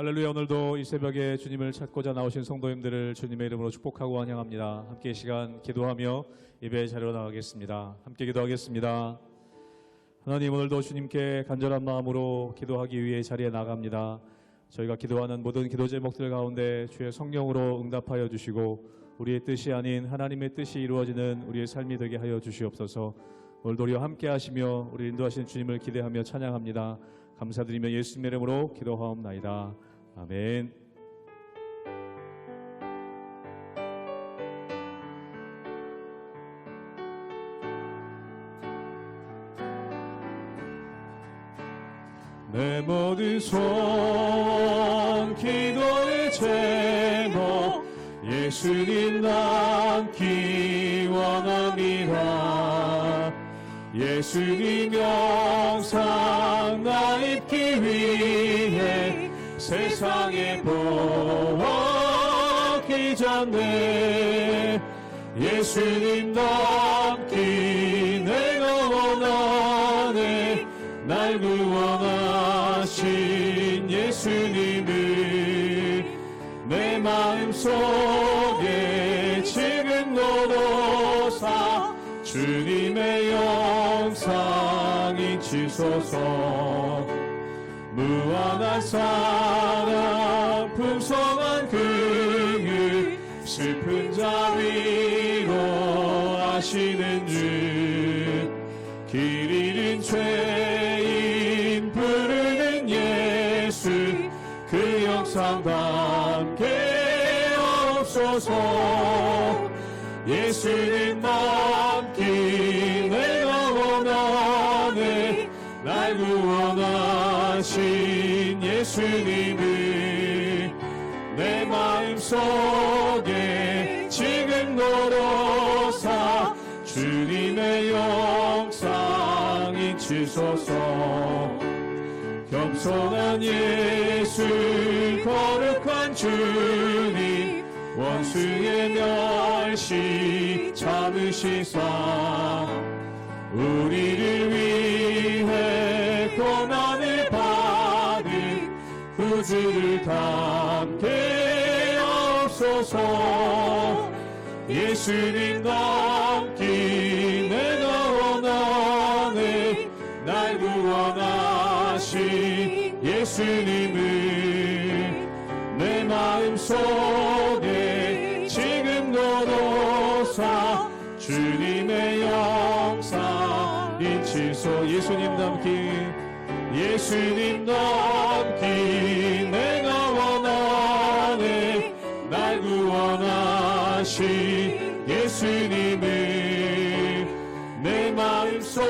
할렐루야. 오늘도 이 새벽에 주님을 찾고자 나오신 성도님들을 주님의 이름으로 축복하고 환영합니다. 함께 이 시간 기도하며 예배 자리로 나가겠습니다. 함께 기도하겠습니다. 하나님, 오늘도 주님께 간절한 마음으로 기도하기 위해 자리에 나갑니다. 저희가 기도하는 모든 기도 제목들 가운데 주의 성령으로 응답하여 주시고 우리의 뜻이 아닌 하나님의 뜻이 이루어지는 우리의 삶이 되게 하여 주시옵소서. 오늘도 우리와 함께 하시며 우리 인도하시는 주님을 기대하며 찬양합니다. 감사드리며 예수님의 이름으로 기도하옵나이다. 아멘. 내 모든 소원 기도의 제목 예수님 남기 원합니다. 예수님 영상 나 입기 위해 세상에 보았기 전에 예수님 남기 내가 원하네. 날 구원하신 예수님을 내 마음속에 지금 넣어사 주님의 영상 잊히소서. 무한한 사랑 풍성한 긍휼 슬픈 자 위로하시는 주 길 잃은 죄인 부르는 예수 그 영상 담게 없소서. 예수님 남기 내가 원하네. 날 구원하신 예수님을 내 마음속에 지금 넣어사 주님의 영상 잊히소서. 겸손한 예수 거룩한 주님 원수의 멸시 참으시사 우리를 위해 고난을 받은 구주를 담게 없소서. 예수님 남기 내가 원하네. 날 구원하신 예수님을 내 마음속에 지금 넣어사 주님의 영상 잊히소. 예수님 남기 예수님 남기 내가 원하네. 날 구원하신 예수님을 내 마음속에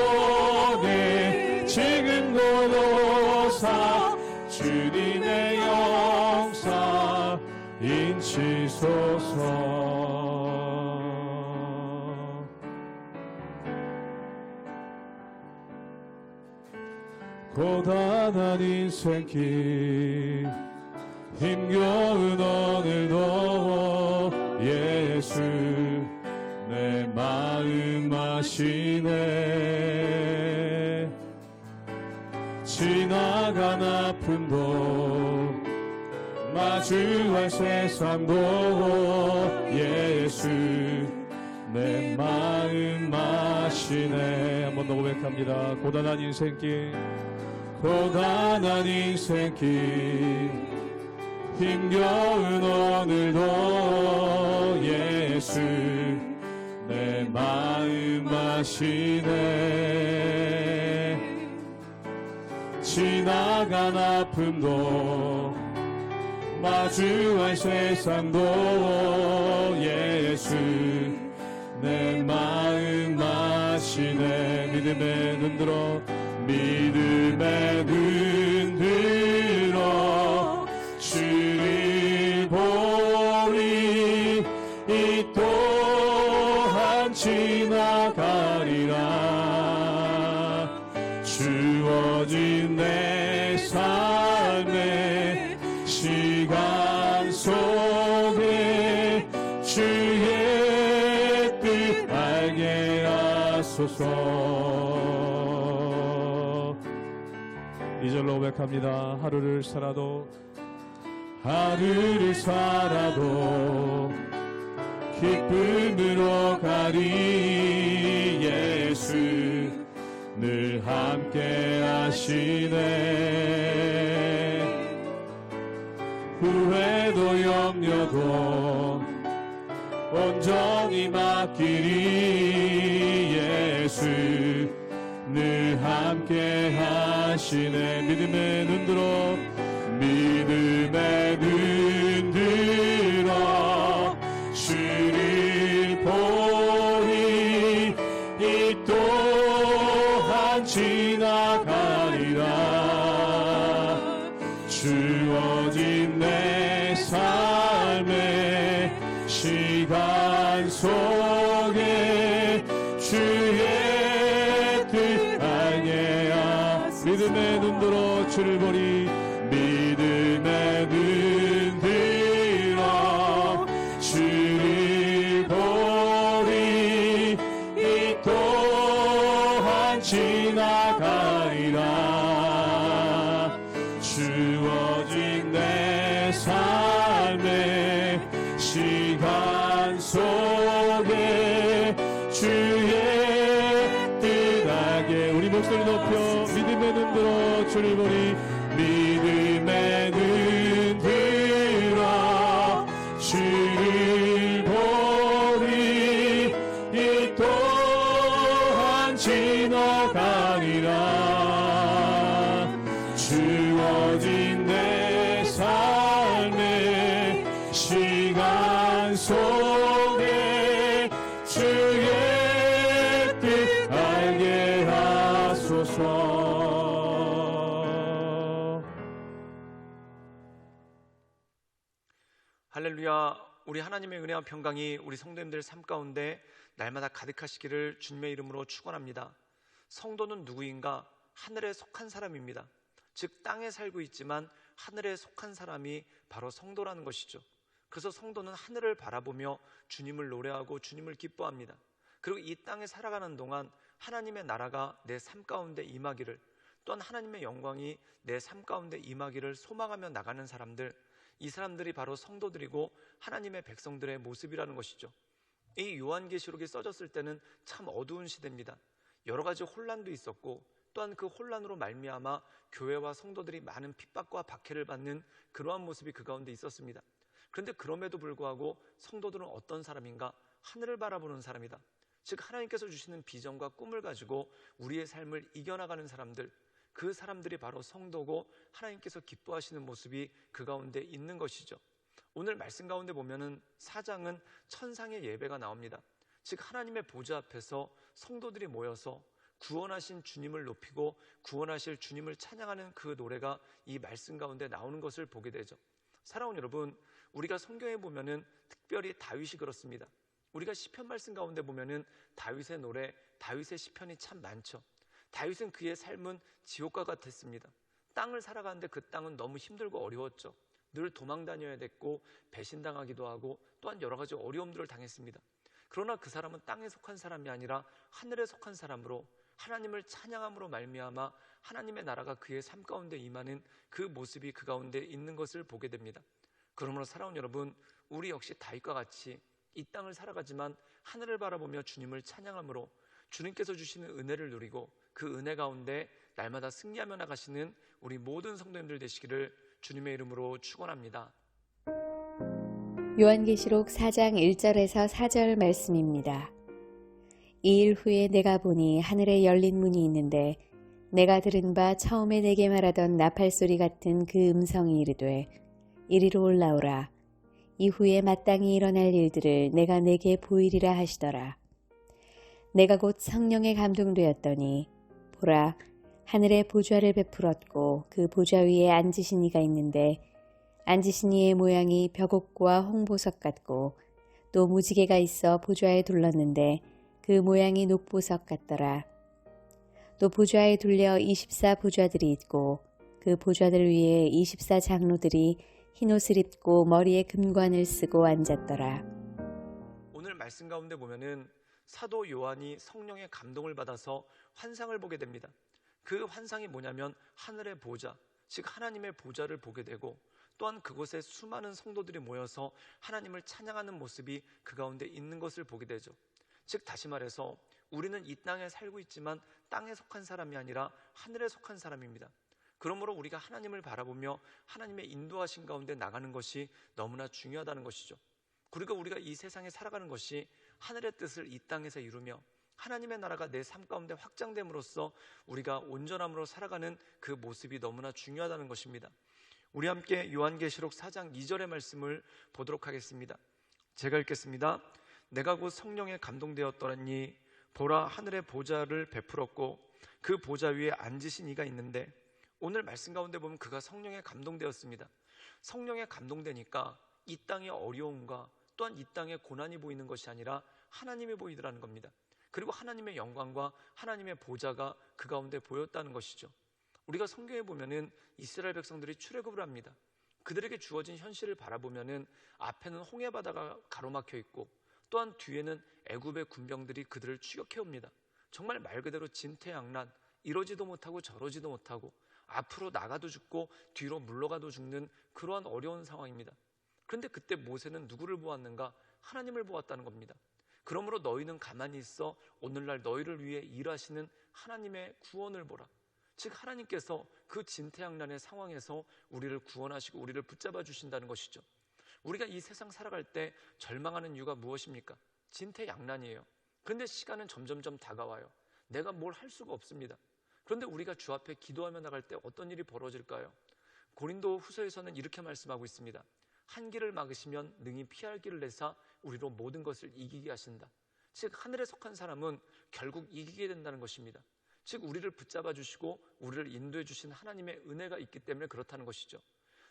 지금 넣어사 주님의 영상 잊히소서. 고단한 인생길 힘겨운 오늘도 예수 내 마음 아시네. 지나간 아픔도 마주할 세상도 예수 내 마음 아시네. 한 번 더 고백합니다. 고단한 인생길 고단한 인생길 힘겨운 오늘도 예수 내 마음 아시네. 지나간 아픔도 마주할 세상도 예수 내 마음 아시네. 믿음의 눈 들어 믿음의 눈 들어 주를 보리. 이 또한 지나가리라. 주어진 내 삶의 시간 속에 주의 뜻 알게 하소서. 2절로 고백합니다. 하루를 살아도 하루를 살아도 기쁨으로 가리. 예수 늘 함께 하시네. 후회도 염려도 온전히 맡기리. 예수 늘 함께 하시네. 믿음의 눈 들어, 믿음의 눈 들어 주를 보리. 이 또한 지나가리라. 주어진 내 삶의 시간 속에 주의 뜻 알게 하. 믿음의 눈 들어 주를 보리. 믿음의 눈 들어 주를 보리. 이 또한 지나가리라. 주어진 내 삶의 시간 속에 주의 뜻 알게. 우리 목소리 높여 믿음의 눈 들어 주를 보리. 믿음의 눈 들어 주를 보리. 이 또한 지나가리라. 주어진 내 삶의 시간 속에 주의 뜻 알게 하소서. 할렐루야. 우리 하나님의 은혜와 평강이 우리 성도님들 삶 가운데 날마다 가득하시기를 주님의 이름으로 축원합니다. 성도는 누구인가? 하늘에 속한 사람입니다. 즉 땅에 살고 있지만 하늘에 속한 사람이 바로 성도라는 것이죠. 그래서 성도는 하늘을 바라보며 주님을 노래하고 주님을 기뻐합니다. 그리고 이 땅에 살아가는 동안 하나님의 나라가 내 삶 가운데 임하기를, 또한 하나님의 영광이 내 삶 가운데 임하기를 소망하며 나가는 사람들, 이 사람들이 바로 성도들이고 하나님의 백성들의 모습이라는 것이죠. 이 요한계시록이 써졌을 때는 참 어두운 시대입니다. 여러 가지 혼란도 있었고, 또한 그 혼란으로 말미암아 교회와 성도들이 많은 핍박과 박해를 받는 그러한 모습이 그 가운데 있었습니다. 그런데 그럼에도 불구하고 성도들은 어떤 사람인가? 하늘을 바라보는 사람이다. 즉 하나님께서 주시는 비전과 꿈을 가지고 우리의 삶을 이겨나가는 사람들, 그 사람들이 바로 성도고 하나님께서 기뻐하시는 모습이 그 가운데 있는 것이죠. 오늘 말씀 가운데 보면은 4장은 천상의 예배가 나옵니다. 즉 하나님의 보좌 앞에서 성도들이 모여서 구원하신 주님을 높이고 구원하실 주님을 찬양하는 그 노래가 이 말씀 가운데 나오는 것을 보게 되죠. 사랑하는 여러분, 우리가 성경에 보면은 특별히 다윗이 그렇습니다. 우리가 시편 말씀 가운데 보면은 다윗의 노래, 다윗의 시편이 참 많죠. 다윗은 그의 삶은 지옥과 같았습니다. 땅을 살아가는데 그 땅은 너무 힘들고 어려웠죠. 늘 도망 다녀야 됐고 배신당하기도 하고 또한 여러 가지 어려움들을 당했습니다. 그러나 그 사람은 땅에 속한 사람이 아니라 하늘에 속한 사람으로 하나님을 찬양함으로 말미암아 하나님의 나라가 그의 삶 가운데 임하는 그 모습이 그 가운데 있는 것을 보게 됩니다. 그러므로 사랑하는 여러분, 우리 역시 다윗과 같이 이 땅을 살아가지만 하늘을 바라보며 주님을 찬양함으로 주님께서 주시는 은혜를 누리고 그 은혜 가운데 날마다 승리하며 나가시는 우리 모든 성도님들 되시기를 주님의 이름으로 축원합니다. 요한계시록 4장 1절에서 4절 말씀입니다. 이 일 후에 내가 보니 하늘에 열린 문이 있는데 내가 들은 바 처음에 내게 말하던 나팔소리 같은 그 음성이 이르되 이리로 올라오라. 이후에 마땅히 일어날 일들을 내가 내게 보이리라 하시더라. 내가 곧 성령에 감동되었더니 보라, 하늘에 보좌를 베풀었고 그 보좌 위에 앉으신 이가 있는데 앉으신 이의 모양이 벽옥과 홍보석 같고 또 무지개가 있어 보좌에 둘렀는데 그 모양이 녹보석 같더라. 또 보좌에 둘려 24 보좌들이 있고 그 보좌들 위에 24 장로들이 흰옷을 입고 머리에 금관을 쓰고 앉았더라. 오늘 말씀 가운데 보면은 사도 요한이 성령의 감동을 받아서 환상을 보게 됩니다. 그 환상이 뭐냐면 하늘의 보좌, 즉 하나님의 보좌를 보게 되고 또한 그곳에 수많은 성도들이 모여서 하나님을 찬양하는 모습이 그 가운데 있는 것을 보게 되죠. 즉 다시 말해서 우리는 이 땅에 살고 있지만 땅에 속한 사람이 아니라 하늘에 속한 사람입니다. 그러므로 우리가 하나님을 바라보며 하나님의 인도하신 가운데 나가는 것이 너무나 중요하다는 것이죠. 그리고 우리가 이 세상에 살아가는 것이 하늘의 뜻을 이 땅에서 이루며 하나님의 나라가 내 삶 가운데 확장됨으로써 우리가 온전함으로 살아가는 그 모습이 너무나 중요하다는 것입니다. 우리 함께 요한계시록 4장 2절의 말씀을 보도록 하겠습니다. 제가 읽겠습니다. 내가 곧 성령에 감동되었더니 보라, 하늘의 보좌를 베풀었고 그 보좌 위에 앉으신 이가 있는데, 오늘 말씀 가운데 보면 그가 성령에 감동되었습니다. 성령에 감동되니까 이 땅의 어려움과 또한 이 땅의 고난이 보이는 것이 아니라 하나님이 보이더라는 겁니다. 그리고 하나님의 영광과 하나님의 보좌가 그 가운데 보였다는 것이죠. 우리가 성경에 보면은 이스라엘 백성들이 출애굽을 합니다. 그들에게 주어진 현실을 바라보면은 앞에는 홍해 바다가 가로막혀 있고 또한 뒤에는 애굽의 군병들이 그들을 추격해 옵니다. 정말 말 그대로 진퇴양난, 이러지도 못하고 저러지도 못하고 앞으로 나가도 죽고 뒤로 물러가도 죽는 그러한 어려운 상황입니다. 그런데 그때 모세는 누구를 보았는가? 하나님을 보았다는 겁니다. 그러므로 너희는 가만히 있어 오늘날 너희를 위해 일하시는 하나님의 구원을 보라. 즉 하나님께서 그 진퇴양난의 상황에서 우리를 구원하시고 우리를 붙잡아 주신다는 것이죠. 우리가 이 세상 살아갈 때 절망하는 이유가 무엇입니까? 진퇴양난이에요. 그런데 시간은 점점점 다가와요. 내가 뭘 할 수가 없습니다. 그런데 우리가 주 앞에 기도하며 나갈 때 어떤 일이 벌어질까요? 고린도 후서에서는 이렇게 말씀하고 있습니다. 한 길을 막으시면 능히 피할 길을 내사 우리로 모든 것을 이기게 하신다. 즉 하늘에 속한 사람은 결국 이기게 된다는 것입니다. 즉 우리를 붙잡아 주시고 우리를 인도해 주신 하나님의 은혜가 있기 때문에 그렇다는 것이죠.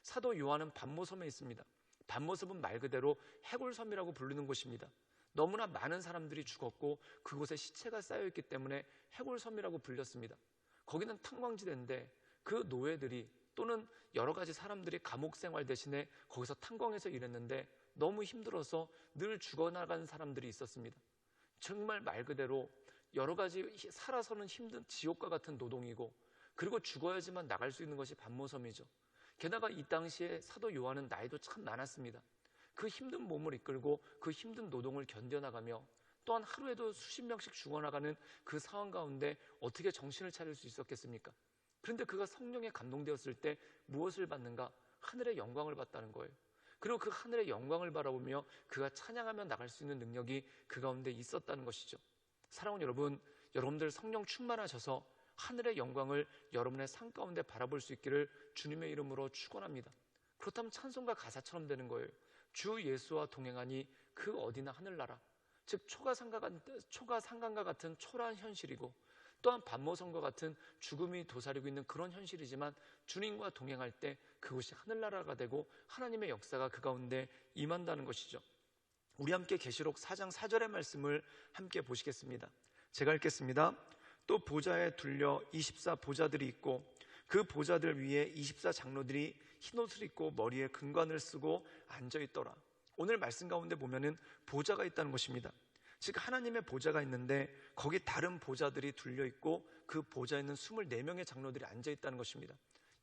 사도 요한은 반모섬에 있습니다. 반모섬은 말 그대로 해골섬이라고 부르는 곳입니다. 너무나 많은 사람들이 죽었고 그곳에 시체가 쌓여있기 때문에 해골섬이라고 불렸습니다. 거기는 탄광지대인데 그 노예들이 또는 여러 가지 사람들이 감옥 생활 대신에 거기서 탄광에서 일했는데 너무 힘들어서 늘 죽어나간 사람들이 있었습니다. 정말 말 그대로 여러 가지 살아서는 힘든 지옥과 같은 노동이고, 그리고 죽어야지만 나갈 수 있는 것이 반모섬이죠. 게다가 이 당시에 사도 요한은 나이도 참 많았습니다. 그 힘든 몸을 이끌고 그 힘든 노동을 견뎌나가며 또한 하루에도 수십 명씩 죽어나가는 그 상황 가운데 어떻게 정신을 차릴 수 있었겠습니까? 그런데 그가 성령에 감동되었을 때 무엇을 받는가? 하늘의 영광을 받다는 거예요. 그리고 그 하늘의 영광을 바라보며 그가 찬양하며 나갈 수 있는 능력이 그 가운데 있었다는 것이죠. 사랑하는 여러분, 여러분들 성령 충만하셔서 하늘의 영광을 여러분의 삶 가운데 바라볼 수 있기를 주님의 이름으로 축원합니다. 그렇다면 찬송가 가사처럼 되는 거예요. 주 예수와 동행하니 그 어디나 하늘나라. 즉 초가상간과 같은 초라한 현실이고 또한 반모섬과 같은 죽음이 도사리고 있는 그런 현실이지만 주님과 동행할 때 그곳이 하늘나라가 되고 하나님의 역사가 그 가운데 임한다는 것이죠. 우리 함께 계시록 4장 4절의 말씀을 함께 보시겠습니다. 제가 읽겠습니다. 또 보좌에 둘려 24 보좌들이 있고 그 보좌들 위에 24 장로들이 흰옷을 입고 머리에 금관을 쓰고 앉아있더라. 오늘 말씀 가운데 보면은 보좌가 있다는 것입니다. 즉 하나님의 보좌가 있는데 거기 다른 보좌들이 둘려 있고 그 보좌에 있는 24명의 장로들이 앉아있다는 것입니다.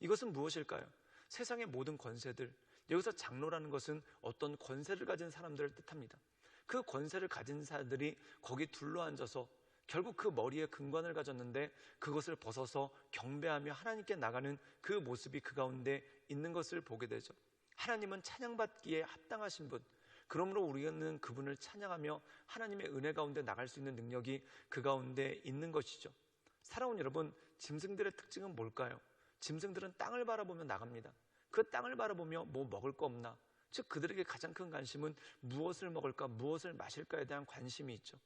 이것은 무엇일까요? 세상의 모든 권세들, 여기서 장로라는 것은 어떤 권세를 가진 사람들을 뜻합니다. 그 권세를 가진 사람들이 거기 둘러앉아서 결국 그 머리에 금관을 가졌는데 그것을 벗어서 경배하며 하나님께 나가는 그 모습이 그 가운데 있는 것을 보게 되죠. 하나님은 찬양받기에 합당하신 분, 그러므로 우리는 그분을 찬양하며 하나님의 은혜 가운데 나갈 수 있는 능력이 그 가운데 있는 것이죠. 사랑하는 여러분, 짐승들의 특징은 뭘까요? 짐승들은 땅을 바라보며 나갑니다. 그 땅을 바라보며 뭐 먹을 거 없나? 즉 그들에게 가장 큰 관심은 무엇을 먹을까, 무엇을 마실까에 대한 관심이 있죠.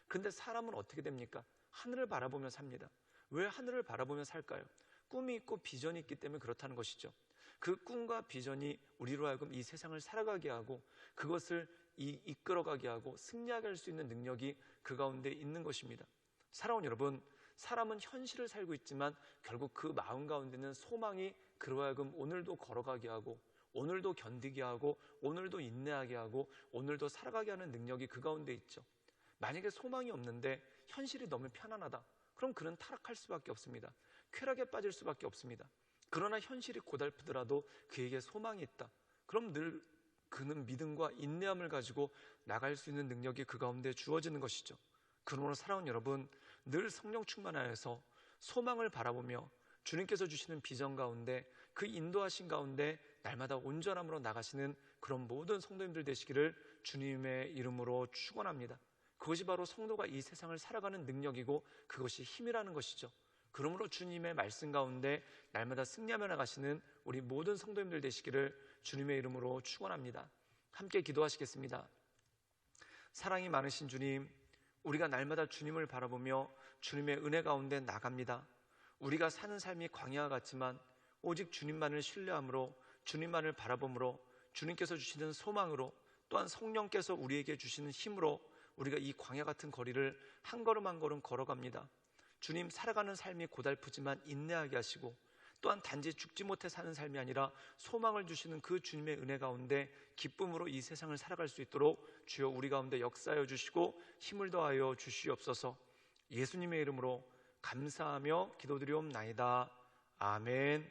그런데 사람은 어떻게 됩니까? 하늘을 바라보며 삽니다. 왜 하늘을 바라보며 살까요? 꿈이 있고 비전이 있기 때문에 그렇다는 것이죠. 그 꿈과 비전이 우리로 하여금 이 세상을 살아가게 하고 그것을 이끌어가게 하고 승리하게 할 수 있는 능력이 그 가운데 있는 것입니다. 사랑하는 여러분, 사람은 현실을 살고 있지만 결국 그 마음 가운데는 소망이 그로 하여금 오늘도 걸어가게 하고 오늘도 견디게 하고 오늘도 인내하게 하고 오늘도 살아가게 하는 능력이 그 가운데 있죠. 만약에 소망이 없는데 현실이 너무 편안하다, 그럼 그는 타락할 수밖에 없습니다. 쾌락에 빠질 수밖에 없습니다. 그러나 현실이 고달프더라도 그에게 소망이 있다. 그럼 늘 그는 믿음과 인내함을 가지고 나갈 수 있는 능력이 그 가운데 주어지는 것이죠. 그러므로 사랑하는 여러분, 늘 성령 충만하여서 소망을 바라보며 주님께서 주시는 비전 가운데 그 인도하신 가운데 날마다 온전함으로 나가시는 그런 모든 성도님들 되시기를 주님의 이름으로 축원합니다. 그것이 바로 성도가 이 세상을 살아가는 능력이고 그것이 힘이라는 것이죠. 그러므로 주님의 말씀 가운데 날마다 승리하며 나가시는 우리 모든 성도님들 되시기를 주님의 이름으로 축원합니다. 함께 기도하시겠습니다. 사랑이 많으신 주님, 우리가 날마다 주님을 바라보며 주님의 은혜 가운데 나갑니다. 우리가 사는 삶이 광야와 같지만 오직 주님만을 신뢰함으로, 주님만을 바라봄으로, 주님께서 주시는 소망으로, 또한 성령께서 우리에게 주시는 힘으로 우리가 이 광야 같은 거리를 한 걸음 한 걸음 걸어갑니다. 주님, 살아가는 삶이 고달프지만 인내하게 하시고, 또한 단지 죽지 못해 사는 삶이 아니라 소망을 주시는 그 주님의 은혜 가운데 기쁨으로 이 세상을 살아갈 수 있도록 주여 우리 가운데 역사하여 주시고 힘을 더하여 주시옵소서. 예수님의 이름으로 감사하며 기도드리옵나이다. 아멘.